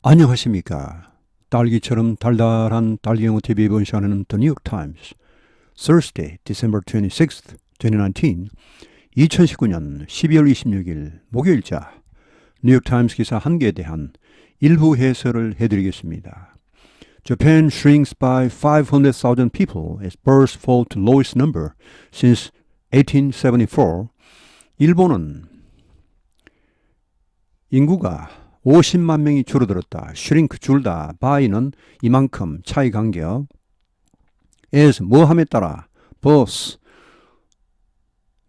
안녕하십니까. 딸기처럼 달달한 딸기영어 TV 본시하는 The New York Times Thursday, December 26th, 2019 2019년 12월 26일 목요일자 뉴욕타임스 기사 한 개에 대한 일부 해설을 해드리겠습니다. Japan shrinks by 500,000 people as births fall to lowest number since 1874. 일본은 인구가 50만 명이 줄어들었다. shrink 줄다. by는 이만큼 차이 간격. as 뭐함에 따라 births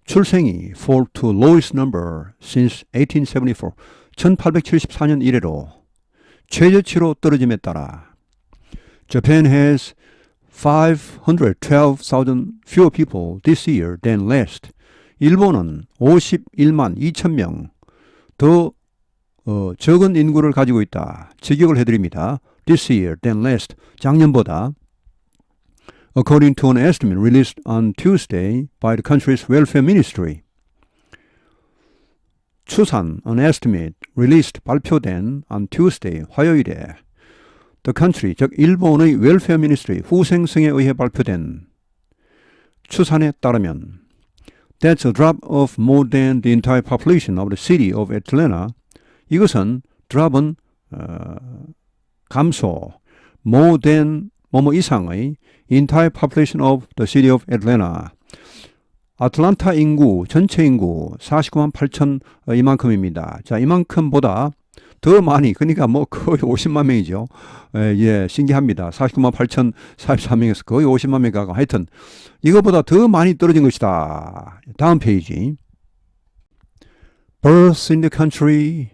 출생이 fall to lowest number since 1874. 1874년 이래로 최저치로 떨어짐에 따라 Japan has 512,000 fewer people this year than last. 일본은 51만 2천 명 더 적은 인구를 가지고 있다. 직역을 해드립니다. This year than last. 작년보다. According to an estimate released on Tuesday by the country's welfare ministry. 추산, an estimate, released, 발표된 on Tuesday, 화요일에 the country, 즉 일본의 welfare ministry, 후생성에 의해 발표된 추산에 따르면 that's a drop of more than the entire population of the city of Atlanta. 이것은 drop은 감소, more than 뭐뭐 이상의 entire population of the city of Atlanta. 아틀란타 인구, 전체 인구 49만 8천 이만큼입니다. 자, 이만큼보다 더 많이, 그러니까 뭐 거의 50만 명이죠. 예, 신기합니다. 49만 8천 44명에서 거의 50만 명 가까워. 하여튼 이거보다 더 많이 떨어진 것이다. 다음 페이지. Births in the country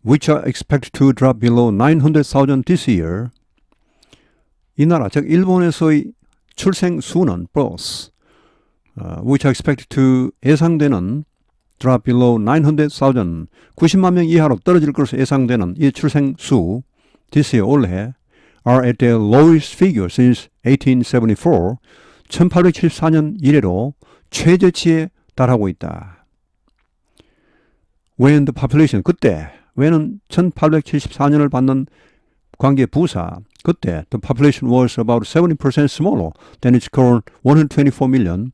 which are expected to drop below 900,000 this year. 이 나라, 즉 일본에서의 출생 수는 births, which are expected to 예상되는 drop below 900,000, 90만 명 이하로 떨어질 것으로 예상되는 이 출생 수, this year 올해, are at their lowest figure since 1874, 1874년 이래로 최저치에 달하고 있다. When the population, 그때, when은 1874년을 받는 관계 부사, 그때 the population was about 70% smaller than its current 124 million.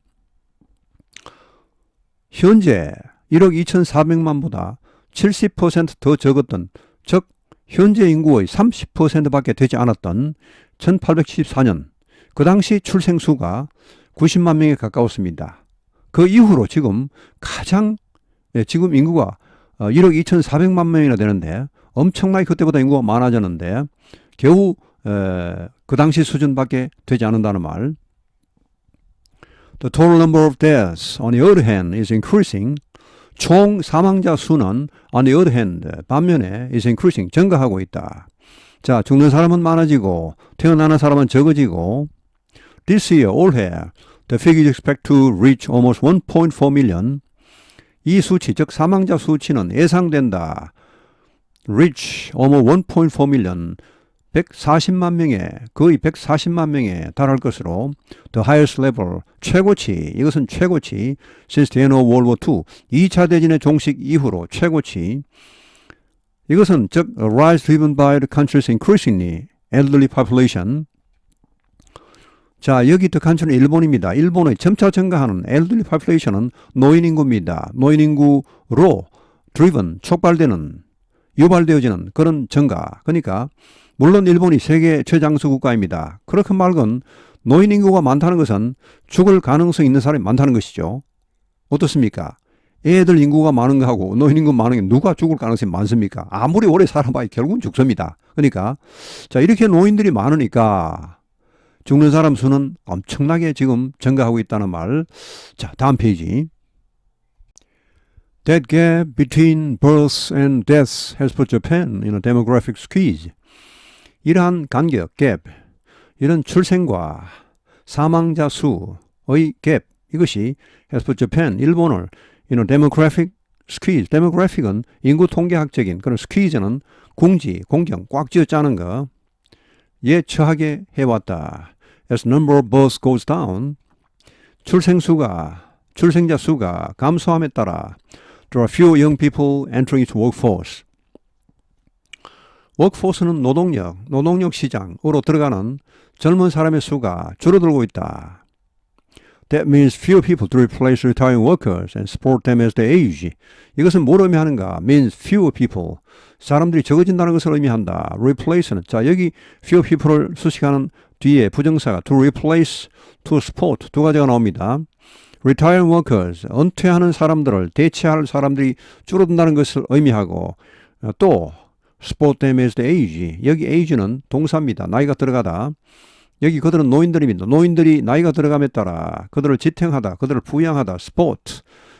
현재 1억 2,400만보다 70% 더 적었던, 즉 현재 인구의 30%밖에 되지 않았던 1874년, 그 당시 출생수가 90만 명에 가까웠습니다. 그 이후로 지금 가장, 지금 인구가 1억 2,400만 명이나 되는데 엄청나게 그때보다 인구가 많아졌는데 겨우 그 당시 수준밖에 되지 않는다는 말. The total number of deaths, on the other hand, is increasing. 총 사망자 수는 on the other hand, 반면에 is increasing, 증가하고 있다. 자, 죽는 사람은 많아지고 태어나는 사람은 적어지고 This year, 올해, the figure is expected to reach almost 1.4 million. 이 수치, 즉 사망자 수치는 예상된다. reach almost 1.4 million. 140만 명에, 거의 140만 명에 달할 것으로 the highest level, 최고치, 이것은 최고치, since the end of World War II, 2차 대전의 종식 이후로 최고치. 이것은 즉 a rise driven by the country's increasingly elderly population. 자, 여기 the country는 일본입니다. 일본의 점차 증가하는 elderly population은 노인 인구입니다. 노인 인구로 driven, 촉발되는, 유발되어지는 그런 증가. 그러니까 물론 일본이 세계 최장수 국가입니다. 그렇게 말건 노인 인구가 많다는 것은 죽을 가능성이 있는 사람이 많다는 것이죠. 어떻습니까? 애들 인구가 많은 거하고 노인 인구 많은 게 누가 죽을 가능성이 많습니까? 아무리 오래 살아봐야 결국은 죽습니다. 그러니까 자, 이렇게 노인들이 많으니까 죽는 사람 수는 엄청나게 지금 증가하고 있다는 말. 자, 다음 페이지. That gap between births and deaths has put Japan in a demographic squeeze. 이러한 간격, 갭, 이런 출생과 사망자 수의 갭, 이것이 has put Japan, 일본을 in a demographic squeeze. demographic은 인구 통계학적인 그런 squeeze는 궁지, 공경, 꽉 쥐어 짜는 거, 에 처하게 해왔다. As number of births goes down, 출생자 수가 감소함에 따라 there are fewer young people entering its workforce. 워크포스는 노동력 시장으로 들어가는 젊은 사람의 수가 줄어들고 있다. That means fewer people to replace retiring workers and support them as they age. 이것은 뭘 의미하는가? Means fewer people. 사람들이 적어진다는 것을 의미한다. Replace는 자 여기 fewer people을 수식하는 뒤에 부정사가 to replace, to support 두 가지가 나옵니다. Retiring workers, 은퇴하는 사람들을 대체할 사람들이 줄어든다는 것을 의미하고 또 support them as they age. 여기 age는 동사입니다. 나이가 들어가다. 여기 그들은 노인들입니다. 노인들이 나이가 들어감에 따라 그들을 지탱하다, 그들을 부양하다,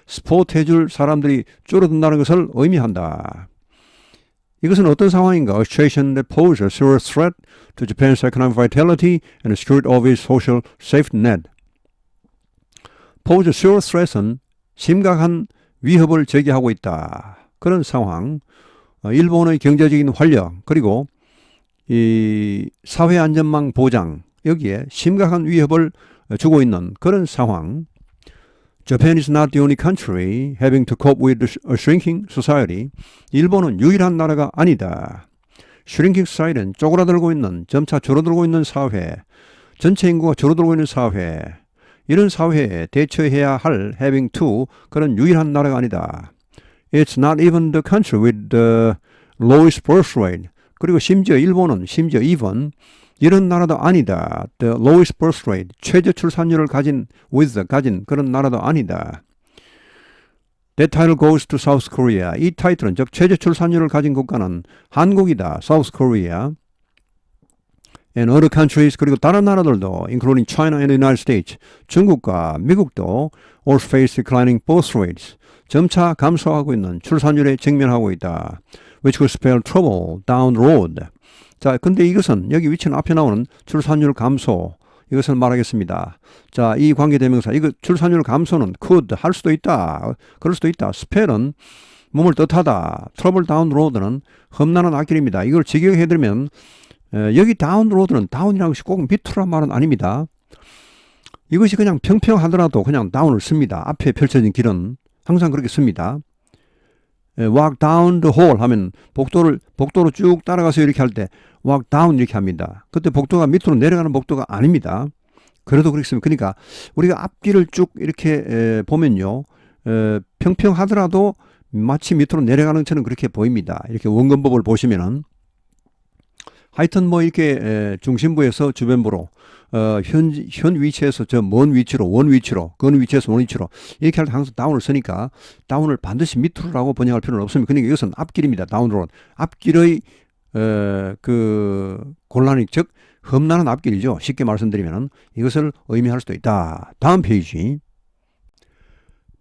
스포트 해줄 사람들이 줄어든다는 것을 의미한다. 이것은 어떤 상황인가? A situation that poses a serious threat to Japan's economic vitality and the security of its social safety net. Pose a serious threat은 심각한 위협을 제기하고 있다. 그런 상황. 일본의 경제적인 활력 그리고 이 사회 안전망 보장 여기에 심각한 위협을 주고 있는 그런 상황. Japan is not the only country having to cope with a shrinking society. 일본은 유일한 나라가 아니다. Shrinking society는 쪼그라들고 있는, 점차 줄어들고 있는 사회, 전체 인구가 줄어들고 있는 사회, 이런 사회에 대처해야 할 having to 그런 유일한 나라가 아니다. It's not even the country with the lowest birth rate. 그리고 심지어 일본은 even 이런 나라도 아니다. The lowest birth rate, 최저 출산율을 가진 그런 나라도 아니다. That title goes to South Korea. 이 타이틀은 즉 최저 출산율을 가진 국가는 한국이다. South Korea. And other countries 그리고 다른 나라들도 including China and the United States. 중국과 미국도 also face declining birth rates. 점차 감소하고 있는 출산율에 직면하고 있다. Which could spell trouble down the road. 자, 근데 이것은 여기 위치는 앞에 나오는 출산율 감소 이것을 말하겠습니다. 자, 이 관계대명사 이거 출산율 감소는 could 할 수도 있다. 그럴 수도 있다. spell은 몸을 뜻하다. trouble down the road는 험난한 앞길입니다. 이걸 직역해드리면 여기 down the road는 down이라는 것이 꼭 밑으로란 말은 아닙니다. 이것이 그냥 평평하더라도 그냥 down을 씁니다. 앞에 펼쳐진 길은 항상 그렇게 씁니다. walk down the hall 하면 복도로 쭉 따라가서 이렇게 할 때 walk down 이렇게 합니다. 그때 복도가 밑으로 내려가는 복도가 아닙니다. 그래도 그렇게 씁니다. 그러니까 우리가 앞길을 쭉 이렇게 보면요. 평평하더라도 마치 밑으로 내려가는 것처럼 그렇게 보입니다. 이렇게 원근법을 보시면은 하여튼 뭐 이렇게 중심부에서 주변부로 현 위치에서 저 먼 위치로 원 위치로 근 위치에서 원 위치로 이렇게 할 때 항상 다운을 쓰니까 다운을 반드시 밑으로라고 번역할 필요는 없습니다. 그러니까 이것은 앞길입니다. 다운로드 앞길의 그 곤란이 즉 험난한 앞길이죠. 쉽게 말씀드리면 이것을 의미할 수도 있다. 다음 페이지.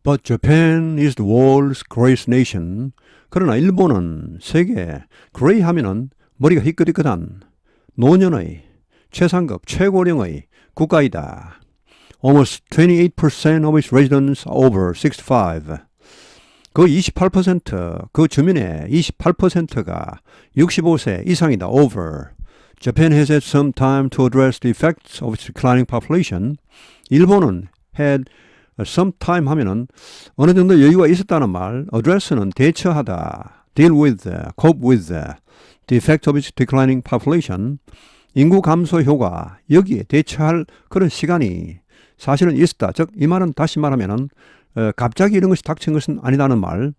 But Japan is the world's greatest nation. 그러나 일본은 세계 grey 하면은 머리가 희끗희끗한 노년의 최상급 최고령의 국가이다. Almost 28% of its residents are over 65. 그 28%, 그 주민의 28%가 65세 이상이다. Over. Japan has had some time to address the effects of its declining population. 일본은 had some time 하면은 어느 정도 여유가 있었다는 말. address는 대처하다. deal with, cope with the effect of its declining population. 인구 감소 효과 여기에 대처할 그런 시간이 사실은 있었다. 즉 이 말은 다시 말하면은 갑자기 이런 것이 닥친 것은 아니라는 말.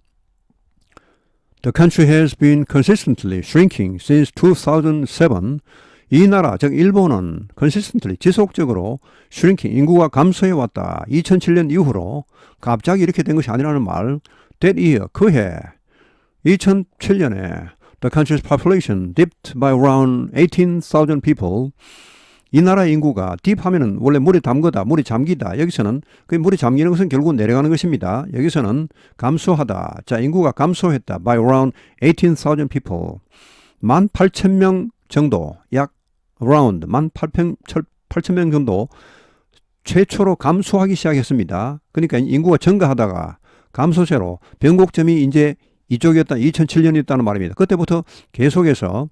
The country has been consistently shrinking since 2007. 이 나라 즉 일본은 consistently 지속적으로 shrinking 인구가 감소해 왔다. 2007년 이후로 갑자기 이렇게 된 것이 아니라는 말. That year 그해 2007년에 The country's population dipped by around 18,000 people. 이 나라 인구가 deep 하면은 원래 물에 담그다, 물에 잠기다. 여기서는 그 물에 잠기는 것은 결국 내려가는 것입니다. 여기서는 감소하다. 자, 인구가 감소했다. By around 18,000 people. 18,000명 정도, 약 around 18,000명 정도 최초로 감소하기 시작했습니다. 그러니까 인구가 증가하다가 감소세로 변곡점이 이제 이쪽이었다. 2007년이었다는 말입니다. 그때부터 계속해서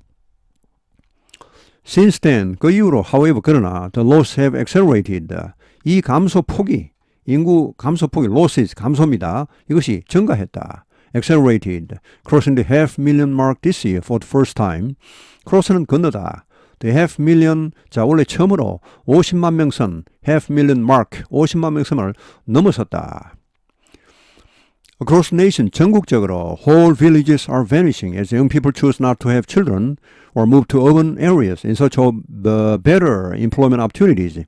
since then 그 이후로 however 그러나 the loss have accelerated 이 감소 폭이 인구 감소 폭이 losses 감소입니다. 이것이 증가했다. accelerated, crossing the half million mark this year for the first time. 크로스는 건너다. The half million, 자 원래 처음으로 50만 명 선, half million mark, 50만 명 선을 넘어섰다. Across the nation, 전국적으로 whole villages are vanishing as young people choose not to have children or move to urban areas in search of the better employment opportunities.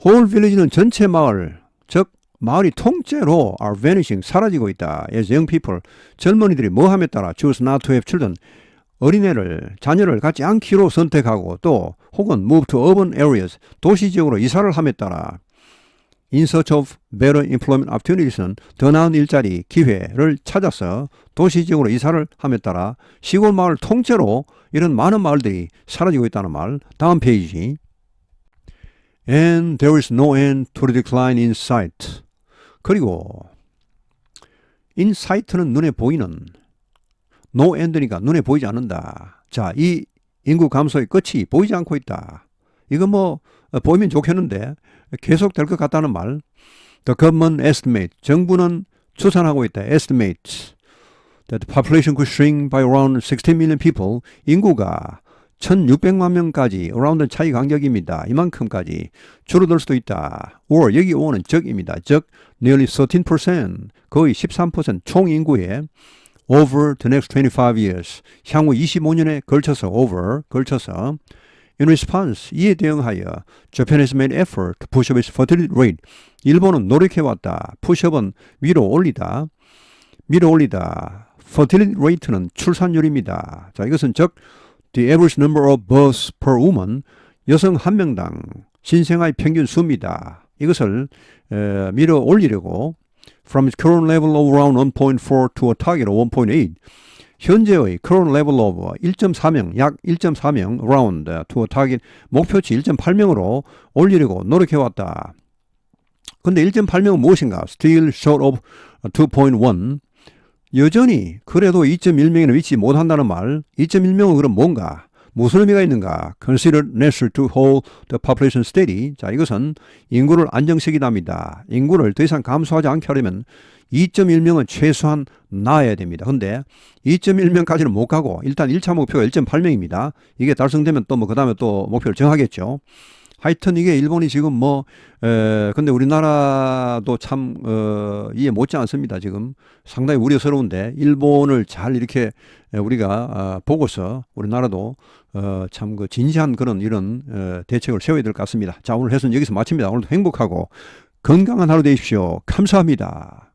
whole village는 전체 마을, 즉 마을이 통째로 are vanishing, 사라지고 있다. as young people, 젊은이들이 뭐함에 따라 choose not to have children, 어린애를, 자녀를 갖지 않기로 선택하고 또 혹은 move to urban areas, 도시 지역으로 이사를 함에 따라 in search of better employment opportunies는 더 나은 일자리, 기회를 찾아서 도시 지역으로 이사를 함에 따라 시골 마을 통째로 이런 많은 마을들이 사라지고 있다는 말. 다음 페이지. And there is no end to the decline in sight. 그리고 in sight는 눈에 보이는, no end니까 눈에 보이지 않는다. 자, 이 인구 감소의 끝이 보이지 않고 있다. 이거 뭐 보이면 좋겠는데 계속 될 것 같다는 말. The government estimate, 정부는 추산하고 있다. Estimates that the population could shrink by around 16 million people. 인구가 1600만 명까지, around는 차이 간격입니다. 이만큼까지 줄어들 수도 있다. or 여기 or는 적입니다. 즉 nearly 13%, 거의 13% 총 인구의 over the next 25 years, 향후 25년에 걸쳐서 over, 걸쳐서 in response, 이에 대응하여 Japan has made effort to push up its fertility rate. 일본은 노력해왔다. push up은 위로 올리다. 위로 올리다. fertility rate는 출산율입니다. 자, 이것은 즉 the average number of births per woman, 여성 한 명당 신생아의 평균 수입니다. 이것을 밀어 올리려고 from its current level of around 1.4 to a target of 1.8. 현재의 current level of 1.4명, 약 1.4명 around to a target, 목표치 1.8명으로 올리려고 노력해왔다. 근데 1.8명은 무엇인가? Still short of 2.1. 여전히 그래도 2.1명에는 미치지 못한다는 말. 2.1명은 그럼 뭔가? 무슨 의미가 있는가? Consider necessary to hold the population steady. 자, 이것은 인구를 안정시키답니다. 인구를 더 이상 감소하지 않게 하려면 2.1명은 최소한 나아야 됩니다. 근데 2.1명까지는 못 가고 일단 1차 목표가 1.8명입니다. 이게 달성되면 또 뭐 그 다음에 또 목표를 정하겠죠. 하여튼 이게 일본이 지금 근데 우리나라도 참 이해 못지 않습니다. 지금 상당히 우려스러운데 일본을 잘 이렇게 우리가 보고서 우리나라도 참 그 진지한 그런 이런 대책을 세워야 될 것 같습니다. 자, 오늘 해설은 여기서 마칩니다. 오늘도 행복하고 건강한 하루 되십시오. 감사합니다.